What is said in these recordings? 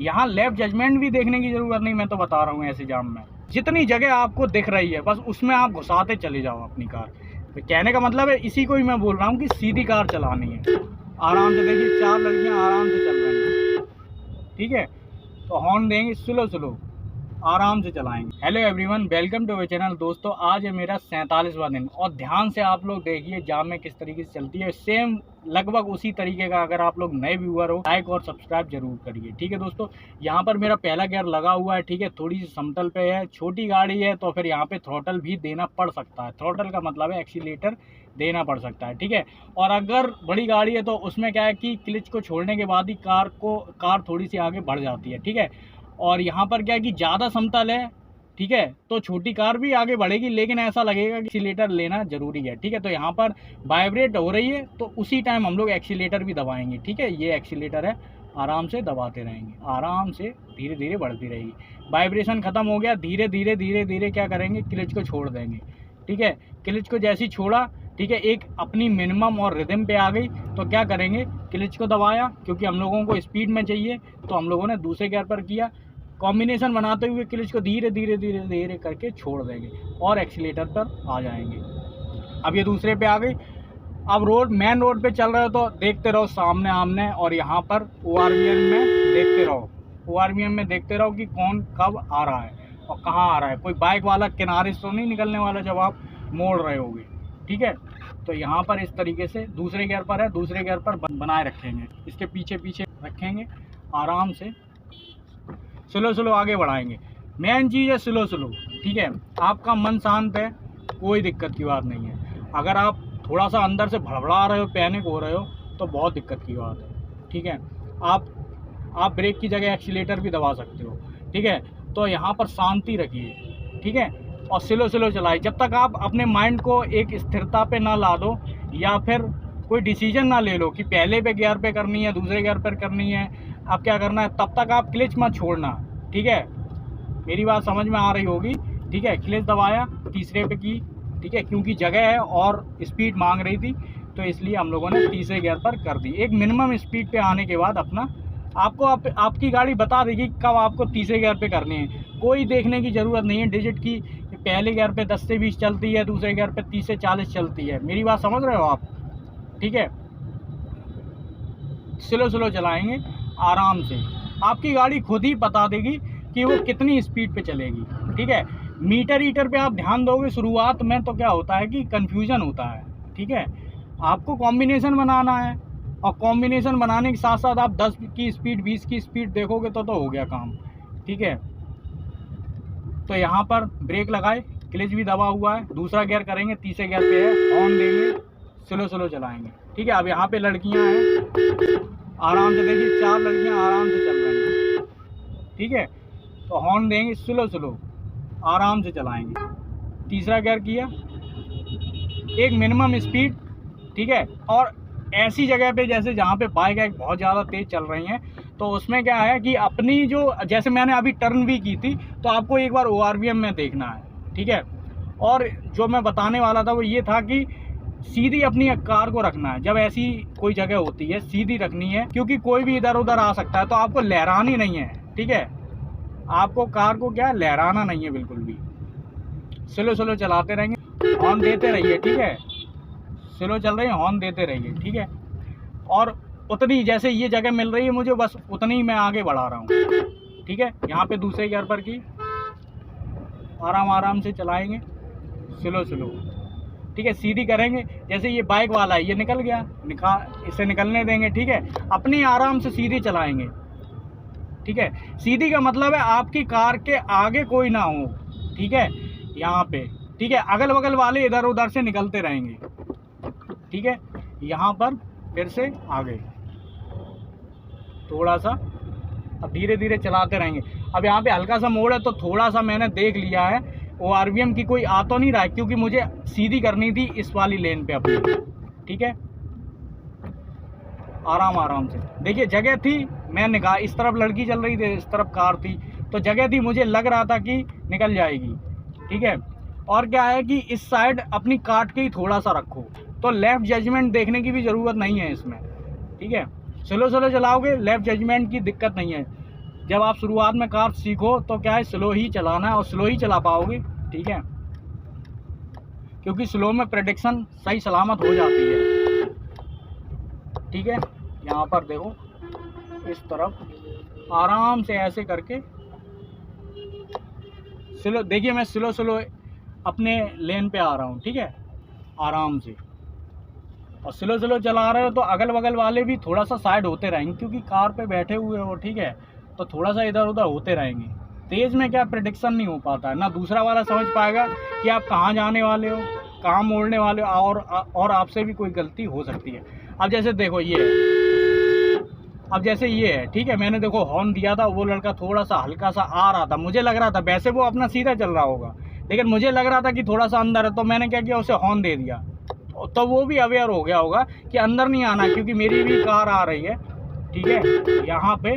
यहाँ left judgement भी देखने की ज़रूरत नहीं, मैं तो बता रहा हूँ ऐसे जाम में। जितनी जगह आपको दिख रही है बस उसमें आप घुसाते चले जाओ अपनी कार। तो कहने का मतलब है इसी को ही मैं बोल रहा हूँ कि सीधी कार चलानी है। आराम से देखिए 4 लड़कियाँ आराम से चल रही हैं, ठीक है। तो हॉर्न देंगे, स्लो स्लो आराम से चलाएंगे। Hello everyone, welcome to our channel. दोस्तों आज है मेरा 47वां दिन और ध्यान से आप लोग देखिए जाम में किस तरीके से चलती है। सेम लगभग उसी तरीके का अगर आप लोग नए व्यूअर हो लाइक और सब्सक्राइब जरूर करिए, ठीक है दोस्तों। यहाँ पर मेरा पहला गियर लगा हुआ है, ठीक है। थोड़ी सी समतल पे है, छोटी गाड़ी है तो फिर यहाँ पे थ्रॉटल भी देना पड़ सकता है। थ्रॉटल का मतलब है एक्सीलेटर देना पड़ सकता है, ठीक है। और अगर बड़ी गाड़ी है तो उसमें क्या है कि क्लच को छोड़ने के बाद ही कार थोड़ी सी आगे बढ़ जाती है, ठीक है। और यहाँ पर क्या है कि ज़्यादा समतल है, ठीक है, तो छोटी कार भी आगे बढ़ेगी लेकिन ऐसा लगेगा कि एक्सीलेटर लेना ज़रूरी है, ठीक है। तो यहाँ पर वाइब्रेट हो रही है तो उसी टाइम हम लोग एक्सीलेटर भी दबाएंगे, ठीक है। ये एक्सीलेटर है, आराम से दबाते रहेंगे, आराम से धीरे धीरे बढ़ती रहेगी। वाइब्रेशन ख़त्म हो गया, धीरे धीरे धीरे धीरे क्या करेंगे, क्लच को छोड़ देंगे, ठीक है। क्लच को जैसे ही छोड़ा, ठीक है, एक अपनी मिनिमम और रिदम पे आ गई तो क्या करेंगे, क्लच को दबाया क्योंकि हम लोगों को स्पीड में चाहिए तो हम लोगों ने दूसरे गियर पर किया। कॉम्बिनेशन बनाते हुए क्लच को धीरे धीरे धीरे धीरे करके छोड़ देंगे और एक्सीलेटर पर आ जाएंगे। अब ये दूसरे पे आ गई। अब मेन रोड पे चल रहे हो तो देखते रहो सामने आमने, और यहाँ पर ORVM में देखते रहो, ORVM में देखते रहो कि कौन कब आ रहा है और कहाँ आ रहा है। कोई बाइक वाला किनारे से तो नहीं निकलने वाला जब आप मोड़ रहे होगे, ठीक है। तो यहाँ पर इस तरीके से दूसरे गियर पर है, दूसरे गियर पर बनाए रखेंगे, इसके पीछे पीछे रखेंगे, आराम से स्लो स्लो आगे बढ़ाएंगे। मेन चीज़ है स्लो स्लो, ठीक है। आपका मन शांत है, कोई दिक्कत की बात नहीं है। अगर आप थोड़ा सा अंदर से भड़बड़ा रहे हो, पैनिक हो रहे हो तो बहुत दिक्कत की बात है, ठीक है। आप ब्रेक की जगह एक्सीलेटर भी दबा सकते हो, ठीक है। तो यहाँ पर शांति रखिए, ठीक है, और स्लो स्लो चलाइए जब तक आप अपने माइंड को एक स्थिरता पे ना ला दो या फिर कोई डिसीजन ना ले लो कि पहले पे गियर पे करनी है, दूसरे गियर पर करनी है, अब क्या करना है, तब तक आप क्लच मत छोड़ना, ठीक है। मेरी बात समझ में आ रही होगी, ठीक है। क्लच दबाया, तीसरे पे की, ठीक है, क्योंकि जगह है और स्पीड मांग रही थी तो इसलिए हम लोगों ने तीसरे गियर पर कर दी। एक मिनिमम स्पीड पे आने के बाद अपना आपकी गाड़ी बता देगी कब आपको तीसरे गियर पे करनी है। कोई देखने की ज़रूरत नहीं है डिजिट की, पहले गियर पे 10 से 20 चलती है, दूसरे गियर पे 30 से 40 चलती है। मेरी बात समझ रहे हो आप, ठीक है। स्लो स्लो चलाएंगे आराम से, आपकी गाड़ी खुद ही बता देगी कि वो कितनी स्पीड पे चलेगी, ठीक है। मीटर पे आप ध्यान दोगे शुरुआत में तो क्या होता है कि कंफ्यूजन होता है, ठीक है। आपको कॉम्बिनेशन बनाना है और कॉम्बिनेशन बनाने के साथ साथ आप 10 की स्पीड 20 की स्पीड देखोगे तो हो गया काम, ठीक है। तो यहाँ पर ब्रेक लगाए, क्लच भी दबा हुआ है, दूसरा गियर करेंगे, तीसरे गियर पे है, हॉर्न देंगे, स्लो स्लो चलाएंगे, ठीक है। अब यहाँ पे लड़कियाँ हैं, आराम से देखिए 4 लड़कियाँ आराम से चल रही हैं, ठीक है। तो हॉर्न देंगे, स्लो स्लो आराम से चलाएंगे। तीसरा गियर किया, एक मिनिमम स्पीड, ठीक है। और ऐसी जगह पे जैसे जहाँ पे बाइक बहुत ज़्यादा तेज़ चल रही हैं तो उसमें क्या है कि अपनी जो जैसे मैंने अभी टर्न भी की थी तो आपको एक बार ORVM में देखना है, ठीक है। और जो मैं बताने वाला था वो ये था कि सीधी अपनी कार को रखना है। जब ऐसी कोई जगह होती है सीधी रखनी है क्योंकि कोई भी इधर उधर आ सकता है, तो आपको लहरानी नहीं है, ठीक है। आपको कार को क्या लहराना नहीं है बिल्कुल भी। स्लो स्लो चलाते रहेंगे, हॉर्न देते रहिए, ठीक है। स्लो चल रही है, हॉर्न देते रहिए, ठीक है। और उतनी जैसे ये जगह मिल रही है मुझे बस उतनी मैं आगे बढ़ा रहा हूँ, ठीक है। यहाँ पे दूसरे गियर पर की, आराम से चलाएंगे, स्लो स्लो, ठीक है। सीधी करेंगे, जैसे ये बाइक वाला है ये निकल गया, इसे निकलने देंगे, ठीक है। अपनी आराम से सीधी चलाएंगे, ठीक है। सीधी का मतलब है आपकी कार के आगे कोई ना हो, ठीक है, यहाँ पे, ठीक है। अगल बगल वाले इधर उधर से निकलते रहेंगे, ठीक है। यहाँ पर फिर से आगे थोड़ा सा, अब धीरे धीरे चलाते रहेंगे। अब यहाँ पे हल्का सा मोड़ है तो थोड़ा सा मैंने देख लिया है, ORVM की कोई आ तो नहीं रहा है क्योंकि मुझे सीधी करनी थी इस वाली लेन पे अपनी, ठीक है। आराम से देखिए, जगह थी, मैं निकाल, इस तरफ लड़की चल रही थी, इस तरफ कार थी, तो जगह थी, मुझे लग रहा था कि निकल जाएगी, ठीक है। और क्या है कि इस साइड अपनी काट के ही थोड़ा सा रखो, तो लेफ़्ट जजमेंट देखने की भी ज़रूरत नहीं है इसमें, ठीक है। स्लो स्लो चलाओगे, लेफ़्ट जजमेंट की दिक्कत नहीं है। जब आप शुरुआत में कार सीखो तो क्या है, स्लो ही चलाना है और स्लो ही चला पाओगे, ठीक है, क्योंकि स्लो में प्रेडिक्शन सही सलामत हो जाती है, ठीक है। यहाँ पर देखो इस तरफ आराम से ऐसे करके स्लो, देखिए मैं स्लो स्लो अपने लेन पे आ रहा हूँ, ठीक है, आराम से। और स्लो स्लो चला रहे हो तो अगल बगल वाले भी थोड़ा सा साइड होते रहेंगे, क्योंकि कार पे बैठे हुए हो, ठीक है, तो थोड़ा सा इधर उधर होते रहेंगे। तेज़ में क्या प्रेडिक्शन नहीं हो पाता है, ना दूसरा वाला समझ पाएगा कि आप कहाँ जाने वाले हो, कहाँ मोड़ने वाले हो, और आपसे भी कोई गलती हो सकती है। अब जैसे देखो ये है, अब जैसे ये है, ठीक है, मैंने देखो हॉर्न दिया था, वो लड़का थोड़ा सा हल्का सा आ रहा था, मुझे लग रहा था, वैसे वो अपना सीधा चल रहा होगा, लेकिन मुझे लग रहा था कि थोड़ा सा अंदर है, तो मैंने क्या किया, उसे हॉर्न दे दिया। तो वो भी अवेयर हो गया होगा कि अंदर नहीं आना, क्योंकि मेरी भी कार आ रही है, ठीक है। यहाँ पे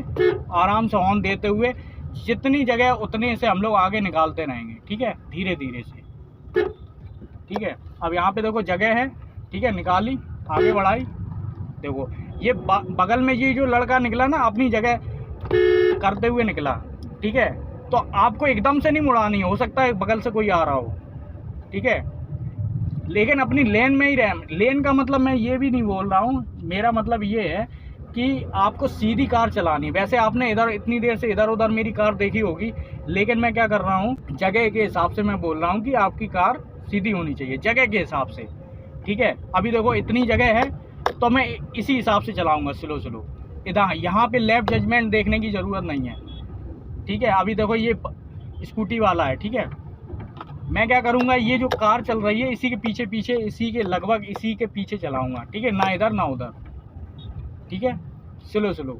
आराम से हॉर्न देते हुए जितनी जगह उतने से हम लोग आगे निकालते रहेंगे, ठीक है, धीरे धीरे से, ठीक है। अब यहाँ पे देखो जगह है, ठीक है, निकाली, आगे बढ़ाई, देखो ये बगल में ये जो लड़का निकला ना, अपनी जगह करते हुए निकला, ठीक है। तो आपको एकदम से नहीं मुड़ानी, हो सकता है बगल से कोई आ रहा हो, ठीक है, लेकिन अपनी लेन में ही रह। लेन का मतलब मैं ये भी नहीं बोल रहा हूँ, मेरा मतलब ये है कि आपको सीधी कार चलानी है। वैसे आपने इधर इतनी देर से इधर उधर मेरी कार देखी होगी, लेकिन मैं क्या कर रहा हूँ, जगह के हिसाब से मैं बोल रहा हूँ कि आपकी कार सीधी होनी चाहिए जगह के हिसाब से, ठीक है। अभी देखो इतनी जगह है तो मैं इसी हिसाब से चलाऊँगा, स्लो स्लो। इधर यहाँ पे लेफ्ट जजमेंट देखने की ज़रूरत नहीं है, ठीक है। अभी देखो ये स्कूटी वाला है, ठीक है, मैं क्या करूँगा, ये जो कार चल रही है इसी के पीछे पीछे, इसी के लगभग इसी के पीछे चलाऊँगा, ठीक है, ना इधर ना उधर, ठीक है, स्लो स्लो।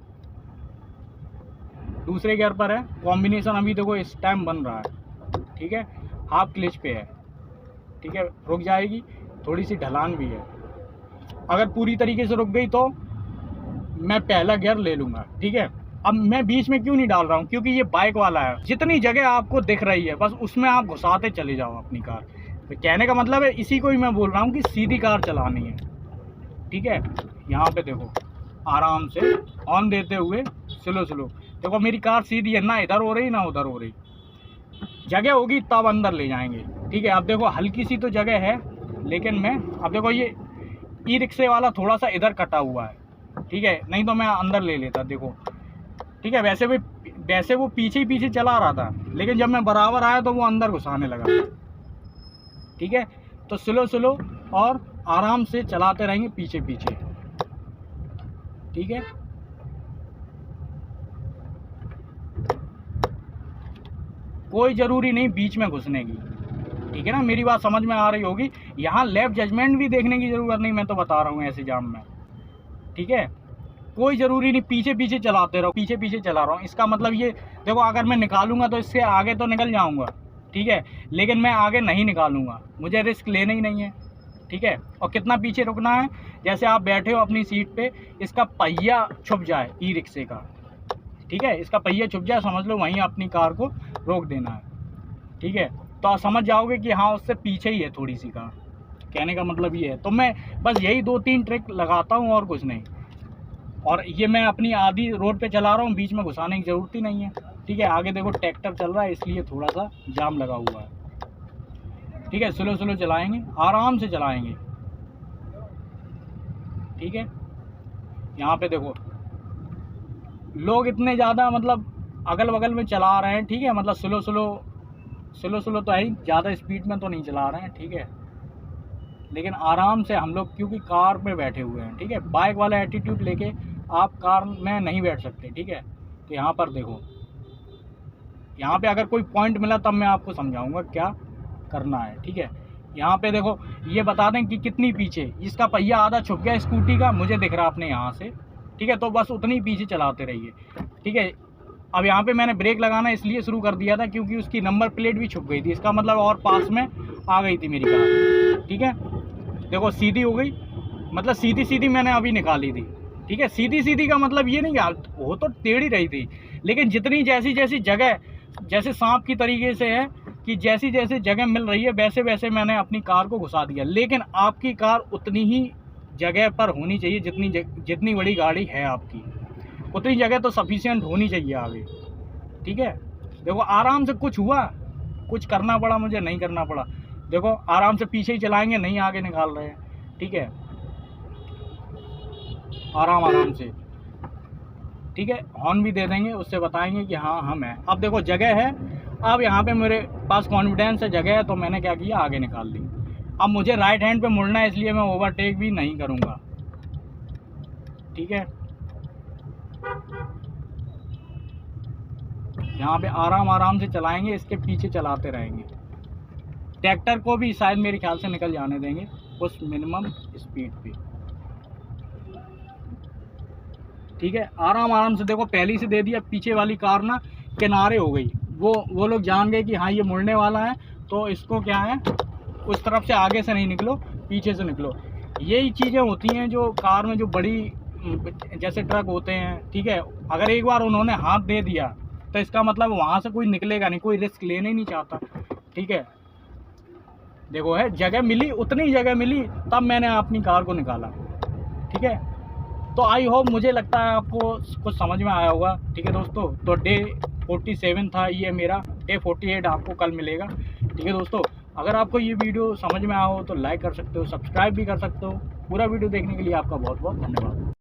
दूसरे गियर पर है, कॉम्बिनेशन अभी देखो इस टाइम बन रहा है, ठीक है, हाफ क्लिच पे है, ठीक है, रुक जाएगी, थोड़ी सी ढलान भी है। अगर पूरी तरीके से रुक गई तो मैं पहला गियर ले लूँगा, ठीक है। अब मैं बीच में क्यों नहीं डाल रहा हूँ, क्योंकि ये बाइक वाला है, जितनी जगह आपको दिख रही है बस उसमें आप घुसाते चले जाओ अपनी कार। तो कहने का मतलब है, इसी को ही मैं बोल रहा हूँ कि सीधी कार चलानी है, ठीक है। यहाँ पे देखो आराम से ऑन देते हुए स्लो स्लो, देखो मेरी कार सीधी है, ना इधर हो रही ना उधर हो रही, जगह होगी तब अंदर ले जाएंगे, ठीक है। अब देखो हल्की सी तो जगह है, लेकिन मैं, अब देखो ये ई रिक्शे वाला थोड़ा सा इधर कटा हुआ है, ठीक है, नहीं तो मैं अंदर ले लेता, देखो, ठीक है। वैसे वो पीछे ही पीछे चला रहा था, लेकिन जब मैं बराबर आया तो वो अंदर घुसाने लगा, ठीक है। तो स्लो स्लो और आराम से चलाते रहेंगे पीछे पीछे, ठीक है। कोई ज़रूरी नहीं बीच में घुसने की, ठीक है ना, मेरी बात समझ में आ रही होगी। यहाँ लेफ्ट जजमेंट भी देखने की ज़रूरत नहीं, मैं तो बता रहा हूँ ऐसे जाम में, ठीक है। कोई ज़रूरी नहीं, पीछे पीछे चलाते रहो, पीछे पीछे चला रहा हूँ, इसका मतलब ये देखो, अगर मैं निकालूंगा तो इससे आगे तो निकल जाऊंगा, ठीक है, लेकिन मैं आगे नहीं निकालूंगा, मुझे रिस्क लेना ही नहीं है, ठीक है। और कितना पीछे रुकना है, जैसे आप बैठे हो अपनी सीट पे, इसका पहिया छुप जाए ई रिक्शे का, ठीक है, इसका पहिया छुप जाए, समझ लो वहीं अपनी कार को रोक देना है, ठीक है। तो आप समझ जाओगे कि हाँ उससे पीछे ही है थोड़ी सी कार, कहने का मतलब ये है। तो मैं बस यही 2-3 ट्रिक लगाता हूँ और कुछ नहीं, और ये मैं अपनी आधी रोड पे चला रहा हूँ, बीच में घुसाने की ज़रूरत ही नहीं है, ठीक है। आगे देखो ट्रैक्टर चल रहा है, इसलिए थोड़ा सा जाम लगा हुआ है, ठीक है। स्लो स्लो चलाएंगे, आराम से चलाएंगे, ठीक है। यहाँ पे देखो लोग इतने ज़्यादा मतलब अगल बगल में चला रहे हैं, ठीक है, मतलब स्लो स्लो तो है ही, ज़्यादा स्पीड में तो नहीं चला रहे हैं, ठीक है, लेकिन आराम से हम लोग, क्योंकि कार में बैठे हुए हैं, ठीक है। बाइक वाला एटीट्यूड लेके आप कार में नहीं बैठ सकते, ठीक है। तो यहाँ पर देखो, यहाँ पे अगर कोई पॉइंट मिला तब मैं आपको समझाऊंगा क्या करना है, ठीक है। यहाँ पे देखो ये बता दें कि कितनी पीछे, इसका पहिया आधा छुप गया स्कूटी का, मुझे दिख रहा अपने यहाँ से, ठीक है, तो बस उतनी पीछे चलाते रहिए, ठीक है। अब यहाँ पे मैंने ब्रेक लगाना इसलिए शुरू कर दिया था क्योंकि उसकी नंबर प्लेट भी छुप गई थी, इसका मतलब और पास में आ गई थी मेरी कार, ठीक है। देखो सीधी हो गई, मतलब सीधी सीधी मैंने अभी निकाली थी, ठीक है। सीधी सीधी का मतलब ये नहीं यार, वो तो टेढ़ी रही थी, लेकिन जितनी जैसी जैसी जगह, जैसे सांप की तरीके से है कि जैसी जैसी जगह मिल रही है वैसे वैसे मैंने अपनी कार को घुसा दिया। लेकिन आपकी कार उतनी ही जगह पर होनी चाहिए, जितनी बड़ी गाड़ी है आपकी, उतनी जगह तो सफिशिएंट होनी चाहिए आगे, ठीक है। देखो आराम से, कुछ हुआ, कुछ करना पड़ा मुझे, नहीं करना पड़ा। देखो आराम से पीछे ही चलाएंगे, नहीं आगे निकाल रहे हैं, ठीक है, आराम से, ठीक है। हॉर्न भी दे देंगे, उससे बताएंगे कि हाँ हम हैं। अब देखो जगह है, अब यहाँ पे मेरे पास कॉन्फिडेंस है, जगह है, तो मैंने क्या किया, आगे निकाल दी। अब मुझे राइट हैंड पे मुड़ना है, इसलिए मैं ओवरटेक भी नहीं करूँगा, ठीक है। यहाँ पे आराम से चलाएंगे, इसके पीछे चलाते रहेंगे। ट्रैक्टर को भी शायद मेरे ख्याल से निकल जाने देंगे उस मिनिमम स्पीड पे, ठीक है। आराम से देखो, पहली से दे दिया, पीछे वाली कार ना किनारे हो गई। वो लोग जान गए कि हाँ ये मुड़ने वाला है, तो इसको क्या है, उस तरफ से आगे से नहीं निकलो, पीछे से निकलो। यही चीज़ें होती हैं जो कार में, जो बड़ी जैसे ट्रक होते हैं, ठीक है। अगर एक बार उन्होंने हाथ दे दिया तो इसका मतलब वहाँ से कोई निकलेगा नहीं, कोई रिस्क लेने ही नहीं चाहता, ठीक है। देखो है, जगह मिली, उतनी जगह मिली, तब मैंने अपनी कार को निकाला, ठीक है। तो आई होप, मुझे लगता है आपको कुछ समझ में आया होगा, ठीक है दोस्तों। तो डे 47 था ये मेरा, डे 48 आपको कल मिलेगा, ठीक है दोस्तों। अगर आपको ये वीडियो समझ में आया हो तो लाइक कर सकते हो, सब्सक्राइब भी कर सकते हो। पूरा वीडियो देखने के लिए आपका बहुत बहुत धन्यवाद।